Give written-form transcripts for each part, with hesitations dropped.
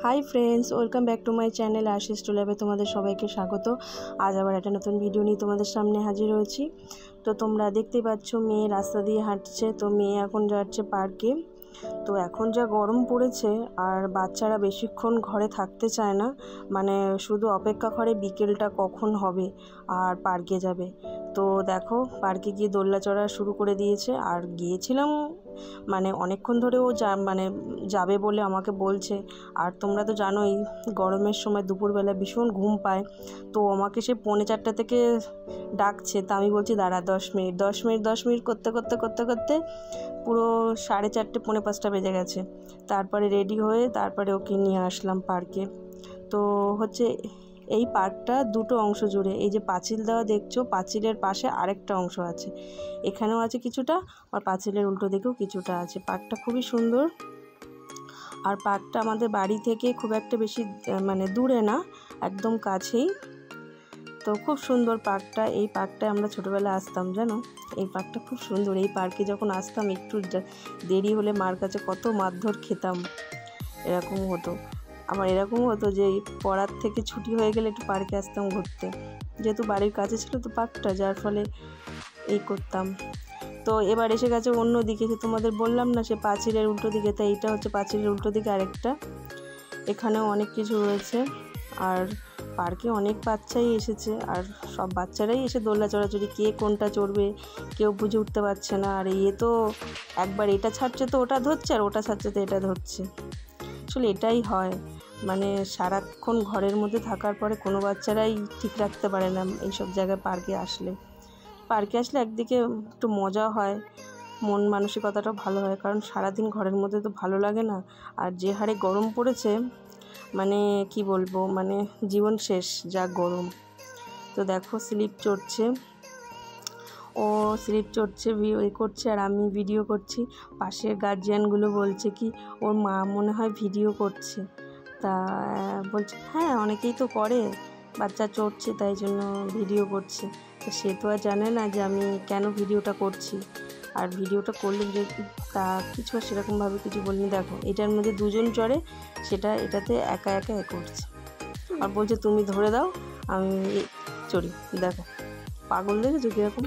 High friends welcome back to my channel Ashish टू लैबे तुम्हारे सबाइके स्वागत। आज आबार एक नतून भिडियो निये तुम्हारे सामने हाजिर होयेछि। तो तोमरा देखतेई पाচ্ছো मेये रास्ता दिये हाঁটছে। तो मेये एखन जाच्छे पार्के। तो एखन जा गरम पड़ेছে और बाच्चारा बेशिक्षण घरे थाकते चाय ना, माने शुधु अपेक्षा करे बिकेलटा कखन होबे और पार्के जाबे। तो देखो पार्के गिये दोलना चढ़ा शुरू करे दिएছে और गिয়েছিলাম মানে অনেকক্ষণ ধরে ও মানে যাবে বলে আমাকে বলছে। আর তোমরা তো জানোই গরমের সময় দুপুরবেলা ভীষণ ঘুম পায়, তো আমাকে সে 3:45 থেকে ডাকছে। তা আমি বলছি দাঁড়া 10 মিনিট করতে করতে করতে করতে পুরো 4:30 4:45 বেজে গেছে। তারপরে রেডি হয়ে তারপরে ওকে নিয়ে আসলাম পার্কে। তো হচ্ছে এই পার্কটা দুটো অংশ জুড়ে, এই যে পাঁচিল দেওয়া দেখছো, পাঁচিলের পাশে আরেকটা অংশ আছে, এখানেও আছে কিছুটা আর পাঁচিলের উল্টো দিকেও কিছুটা আছে। পার্কটা খুবই সুন্দর আর পার্কটা আমাদের বাড়ি থেকে খুব একটা বেশি মানে দূরে না, একদম কাছেই। তো খুব সুন্দর পার্কটা। এই পার্কটায় আমরা ছোটোবেলায় আসতাম জানো, এই পার্কটা খুব সুন্দর। এই পার্কে যখন আসতাম একটু দেরি হলে মার কাছে কত মারধর খেতাম, এরকম হতো। আমার এরকম হতো যে পড়ার থেকে ছুটি হয়ে গেলে একটু পার্কে আসতাম ঘুরতে, যেহেতু বাড়ির কাছে ছিল তো পার্কটা, যার ফলে এই করতাম। তো এবার এসে গেছে অন্য দিকে, যে তোমাদের বললাম না সে পাঁচিলের উল্টো দিকে, তাই এইটা হচ্ছে পাঁচিলের উল্টো দিকে আরেকটা। এখানেও অনেক কিছু রয়েছে আর পার্কে অনেক বাচ্চাই এসেছে আর সব বাচ্চারাই এসে দোলনা চড়াচড়ি, কে কোনটা চড়বে কেউ বুঝে উঠতে পারছে না। আর তো একবার এটা ছাড়ছে তো ওটা ধরছে, আর ওটা ছাড়ছে তো এটা ধরছে। আসলে এটাই হয়, মানে সারাক্ষণ ঘরের মধ্যে থাকার পরে কোনো বাচ্চারাই ঠিক রাখতে পারে না এইসব জায়গায়। পার্কে আসলে একদিকে একটু মজা হয়, মন মানসিকতাটাও ভালো হয়, কারণ সারাদিন ঘরের মধ্যে তো ভালো লাগে না। আর যে হারে গরম পড়েছে মানে কি বলবো, মানে জীবন শেষ যা গরম। তো দেখো স্লিপ চড়ছে, ও স্লিপ চড়ছে করছে আর আমি ভিডিও করছি। পাশের গার্জিয়ানগুলো বলছে কি ওর মা মনে হয় ভিডিও করছে। তা বলছে হ্যাঁ অনেকেই তো করে, বাচ্চা চড়ছে তাই জন্য ভিডিও করছে। তো সে তো আর জানে না যে আমি কেন ভিডিওটা করছি, আর ভিডিওটা করলে যে তা কিছু আর সেরকমভাবে কিছু বলিনি। দেখো এটার মধ্যে দুজন চড়ে, সেটা এটাতে একা একা করছে আর বলছে তুমি ধরে দাও আমি চড়ি। দেখো পাগল দেখেছো কীরকম,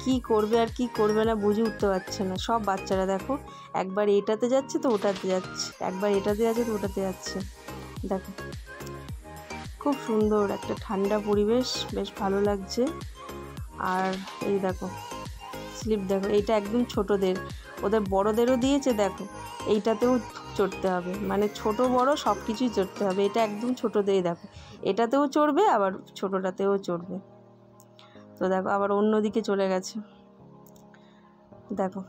কী করবে আর কি করবে না বুঝে উঠতে পারছে না সব বাচ্চারা। দেখো একবার এটাতে যাচ্ছে তো ওটাতে যাচ্ছে, একবার এটাতে যাচ্ছে তো ওটাতে যাচ্ছে। দেখো খুব সুন্দর একটা ঠান্ডা পরিবেশ, বেশ ভালো লাগছে। আর এই দেখো স্লিপ, দেখো এইটা একদম ছোটদের, ওদের বড়দেরও দিয়েছে। দেখো এইটাতেও চড়তে হবে, মানে ছোট বড় সব কিছুই চড়তে হবে। এটা একদম ছোটদের, দেখো এটাতেও চড়বে আবার ছোটটাতেও চড়বে। তো দেখো আবার অন্য দিকে চলে গেছে। দেখো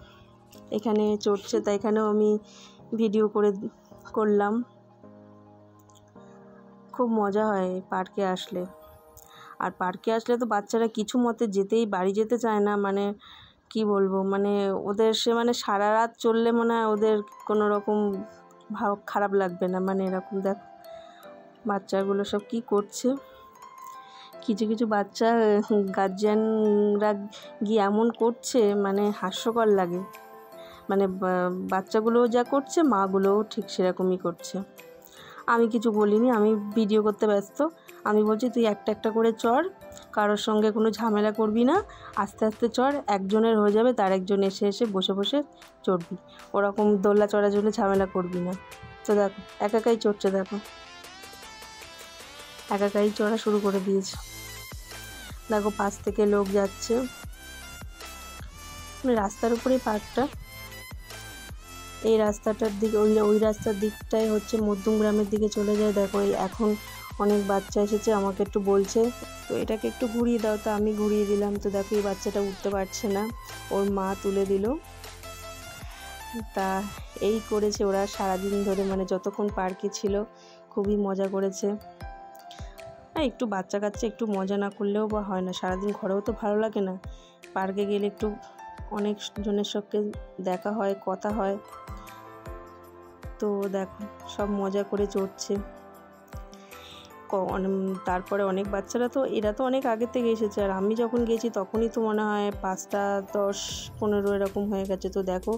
এখানে চড়ছে, তাই এখানেও আমি ভিডিও করলাম। খুব মজা হয় পার্কে আসলে। আর পার্কে আসলে তো বাচ্চারা কিছু মতে বাড়ি যেতে চায় না, মানে কি বলবো, মানে ওদের সে মানে সারা রাত চললে মনে হয় ওদের কোনো রকম খারাপ লাগবে না, মানে এরকম। দেখো বাচ্চাগুলো সব কি করছে, কিছু কিছু বাচ্চা গার্জিয়ানরা গিয়ে এমন করছে মানে হাস্যকর লাগে। মানে বাচ্চাগুলোও যা করছে মাগুলোও ঠিক সেরকমই করছে। আমি কিছু বলিনি, আমি ভিডিও করতে ব্যস্ত। আমি বলছি তুই একটা একটা করে চড়, কারোর সঙ্গে কোনো ঝামেলা করবি না, আস্তে আস্তে চড়, একজনের হয়ে যাবে তার একজন এসে এসে বসে বসে চড়বি, ওরকম দোলনা চড়ার জন্য ঝামেলা করবি না। তো দেখো একাই চড়ছে, দেখো একাই চড়া শুরু করে দিয়েছে। দেখো পাশ থেকে লোক যাচ্ছে, রাস্তার উপরেই পার্কটা। এই রাস্তাটার দিকে ওই রাস্তার দিকটাই হচ্ছে মধ্যমগ্রামের দিকে চলে যায়। দেখো এখন অনেক বাচ্চা এসেছে, আমাকে একটু বলছে তো এটাকে একটু ঘুরিয়ে দাও, তো আমি ঘুরিয়ে দিলাম। তো দেখো এই বাচ্চাটা উঠতে পারছে না, ওর মা তুলে দিল। তা এই করেছে ওরা সারাদিন ধরে, মানে যতক্ষণ পার্কে ছিল খুবই মজা করেছে। একটু বাচ্চা কাচ্চা একটু মজা না করলেও বা হয় না, সারাদিন ঘরেও তো ভালো লাগে না। পার্কে গেলে একটু অনেক জনের সঙ্গে দেখা হয়, কথা হয়। তো দেখো সব মজা করে চড়ছে। তারপরে অনেক বাচ্চারা তো এরা তো অনেক আগে থেকে এসেছে, আর আমি যখন গেছি তখনই তো মনে হয় 5টা 10 15 এরকম হয়ে গেছে। তো দেখো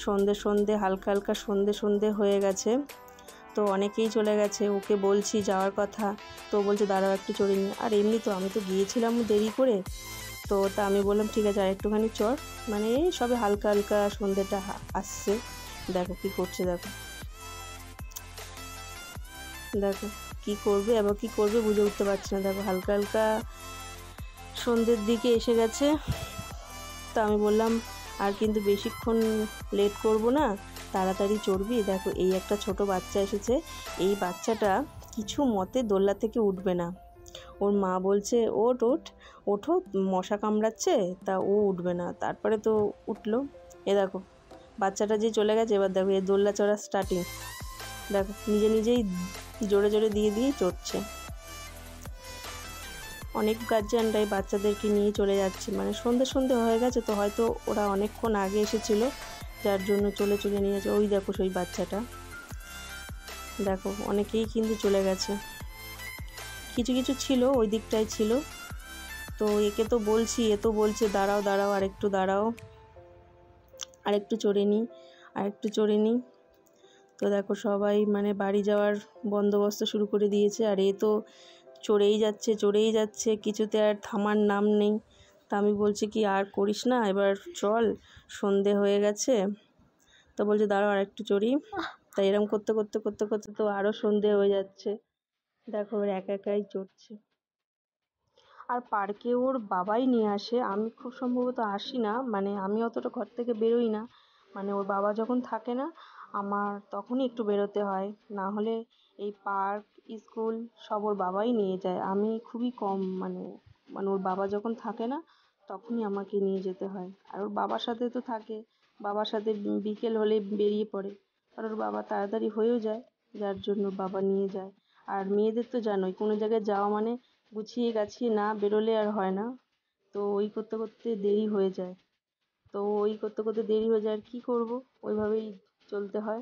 সন্ধে হালকা হালকা সন্ধে হয়ে গেছে। তো অনেকেই চলে গেছে, ওকে বলছি যাওয়ার কথা, তো বলছে দাঁড়াও একটু চড়ে নি। আর এমনি তো আমি তো গিয়েছিলাম দেরি করে, তো তা আমি বললাম ঠিক আছে আর একটুখানি চড়, মানে এই সবে হালকা হালকা সন্ধ্যেটা আসছে। দেখো কি করছে, দেখো দেখো কি করবে, আবার কি করবে বুঝে উঠতে পারছি না। দেখো হালকা হালকা সন্ধ্যের দিকে এসে গেছে। তো আমি বললাম আর কিন্তু বেশিক্ষণ লেট করব না, তাড়াতাড়ি চড়বি। দেখো এই একটা ছোট বাচ্চা এসেছে, এই বাচ্চাটা কিছু মতে দোলনা থেকে উঠবে না। ওর মা বলছে ওঠ ওঠ ওঠো, মশা কামড়াচ্ছে, তা ও উঠবে না। তারপরে তো উঠলো। এ দেখো বাচ্চাটা যে চলে গেছে, এবার দেখো এই দোলনা চড়া স্টার্টিং। দেখো নিজে নিজেই জোরে জোরে দিয়ে চড়ছে। অনেক গার্জিয়ানরাই বাচ্চাদেরকে নিয়ে চলে যাচ্ছে, মানে সন্ধে সন্ধে হয়ে গেছে তো হয়তো ওরা অনেকক্ষণ আগে এসেছিলো, যার জন্য চলে নিয়ে যাচ্ছে। ওই দেখো সেই বাচ্চাটা, দেখো অনেকেই কিন্তু চলে গেছে, কিছু কিছু ছিল ওই দিকটায় ছিল। তো একে তো বলছি, এ তো বলছে দাঁড়াও দাঁড়াও আরেকটু দাঁড়াও, আরেকটু চড়ে নিই। তো দেখো সবাই মানে বাড়ি যাওয়ার বন্দোবস্ত শুরু করে দিয়েছে, আর এ তো চড়েই যাচ্ছে, কিছুতে আর থামার নাম নেই। তা আমি বলছি কি আর করিস না, এবার চল সন্ধে হয়ে গেছে। তো বলছে দাঁড়াও আর একটু চড়ি। তাই এরকম করতে তো আরও সন্ধে হয়ে যাচ্ছে। দেখো ওর একাই চড়ছে। আর পার্কে ওর বাবাই নিয়ে আসে, আমি খুব সম্ভবত আসি না, মানে আমি অতটা ঘর থেকে বেরোই না। মানে ওর বাবা যখন থাকে না আমার তখনই একটু বেরোতে হয়, না হলে এই পার্ক স্কুল সব ওর বাবাই নিয়ে যায়। আমি খুবই কম, মানে ওর বাবা যখন থাকে না তখনই আমাকে নিয়ে যেতে হয়। আর ওর বাবার সাথে তো থাকে, বাবার সাথে বিকেল হলে বেরিয়ে পড়ে, আর ওর বাবা তাড়াতাড়ি হয়েও যায়, যার জন্য বাবা নিয়ে যায়। আর মেয়েদের তো জানোই কোনো জায়গায় যাওয়া মানে গুছিয়ে গাছিয়ে না বেরোলে আর হয় না। তো ওই করতে দেরি হয়ে যায়, আর কী করবো, ওইভাবেই চলতে হয়।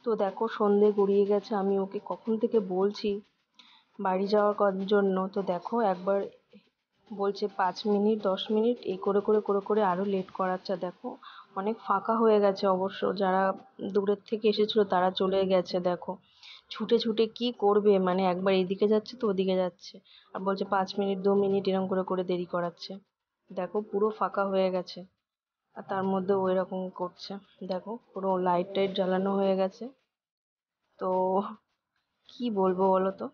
তো দেখো সন্ধে গড়িয়ে গেছে, আমি ওকে কখন থেকে বলছি বাড়ি যাওয়ার জন্য। তো দেখো একবার বলছে 5 মিনিট 10 মিনিট এই করে আরও লেট করাচ্ছে। দেখো অনেক ফাঁকা হয়ে গেছে, অবশ্য যারা দূরের থেকে এসেছিলো তারা চলে গেছে। দেখো ছুটে কি করবে, মানে একবার এইদিকে যাচ্ছে তো ওদিকে যাচ্ছে, আর বলছে 5 মিনিট 2 মিনিট এরকম করে দেরি করাচ্ছে। দেখো পুরো ফাঁকা হয়ে গেছে, আর তার মধ্যে ও এরকম করছে। দেখো পুরো লাইট টাইট জ্বালানো হয়ে গেছে। তো কি বলবো বলো তো।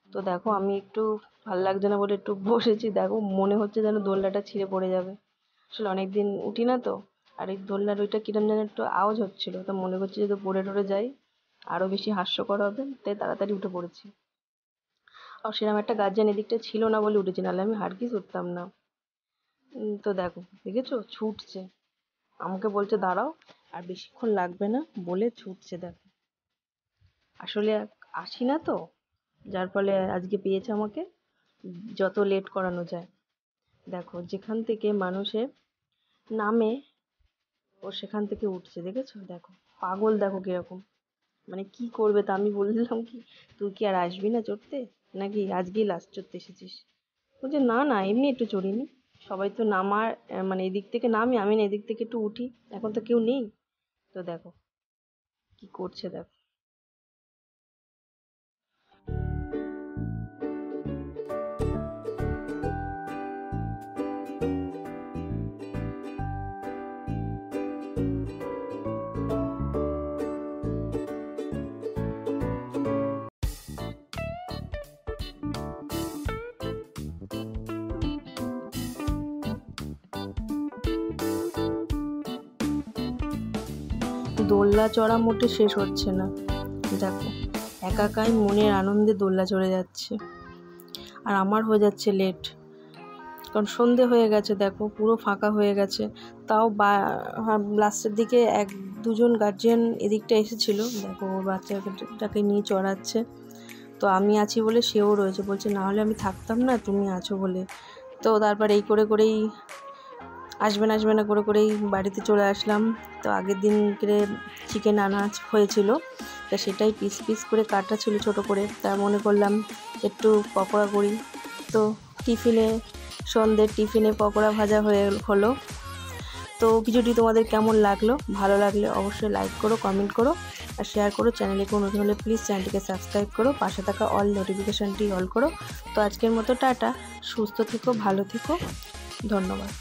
তো দেখো আমি একটু ভাল লাগছে না বলে একটু বসেছি। দেখো মনে হচ্ছে যেন দোলনাটা ছিঁড়ে পড়ে যাবে, আসলে অনেকদিন উঠি না তো। আর এই দোলনার ওইটা কিরম যেন একটু আওয়াজ হচ্ছিল, তো মনে করছি যদি পড়ে টরে যাই আরো বেশি হাস্যকর হবে, তাই তাড়াতাড়ি উঠে পড়েছি। আর সেরকম একটা গার্জিয়ান এদিকটা ছিল না বলে উঠেছি, নাহলে আমি হারগিজ উঠতাম না। তো দেখো দেখেছো ছুটছে, আমাকে বলছে দাঁড়াও আর বেশিক্ষণ লাগবে না বলে ছুটছে। দেখো আসলে আসি না তো, যার ফলে আজকে পেয়েছে আমাকে, যত লেট করানো যায়। দেখো যেখান থেকে মানুষে নামে ও সেখান থেকে উঠছে, দেখেছো? দেখো পাগল, দেখো কিরকম, মানে কি করবে। তা আমি বললাম কি তুই কি আর আসবি না চড়তে, নাকি আজকেই লাস্ট চড়তে এসেছিস? বলছে না না এমনি একটু চড়িনি, সবাই তো নামার মানে এদিক থেকে নামে, আমি না এদিক থেকে একটু উঠি, এখন তো কেউ নেই। তো দেখো কি করছে, দেখো। দোলনা চড়া মোটে শেষ হচ্ছে না, দেখো একাই মনের আনন্দে দোলনা চড়ে যাচ্ছে, আর আমার হয়ে যাচ্ছে লেট, কারণ সন্ধে হয়ে গেছে। দেখো পুরো ফাঁকা হয়ে গেছে, তাও লাস্টের দিকে 1-2জন গার্জিয়ান এদিকটা এসেছিলো। দেখো ওর বাচ্চাটাকে নিয়ে চড়াচ্ছে, তো আমি আছি বলে সেও রয়েছে, বলছে না হলে আমি থাকতাম না, তুমি আছো বলে। তো তারপর এই করেই আসবে না করেই বাড়িতে চলে আসলাম। তো আগের দিন করে চিকেন আনা হয়েছিল, তা সেটাই পিস করে কাটা ছিল ছোটো করে, তা মনে করলাম একটু পকোড়া করি। তো সন্ধ্যের টিফিনে পকোড়া ভাজা হলো। তো তো ভিডিওটি তোমাদের কেমন লাগলো, ভালো লাগলে অবশ্যই লাইক করো, কমেন্ট করো আর শেয়ার করো। চ্যানেলে কোনো নতুন হলে প্লিজ চ্যানেলটিকে সাবস্ক্রাইব করো, পাশে থাকা অল নোটিফিকেশানটি অল করো। তো আজকের মতো টাটা, সুস্থ থেকো, ভালো থেকো, ধন্যবাদ।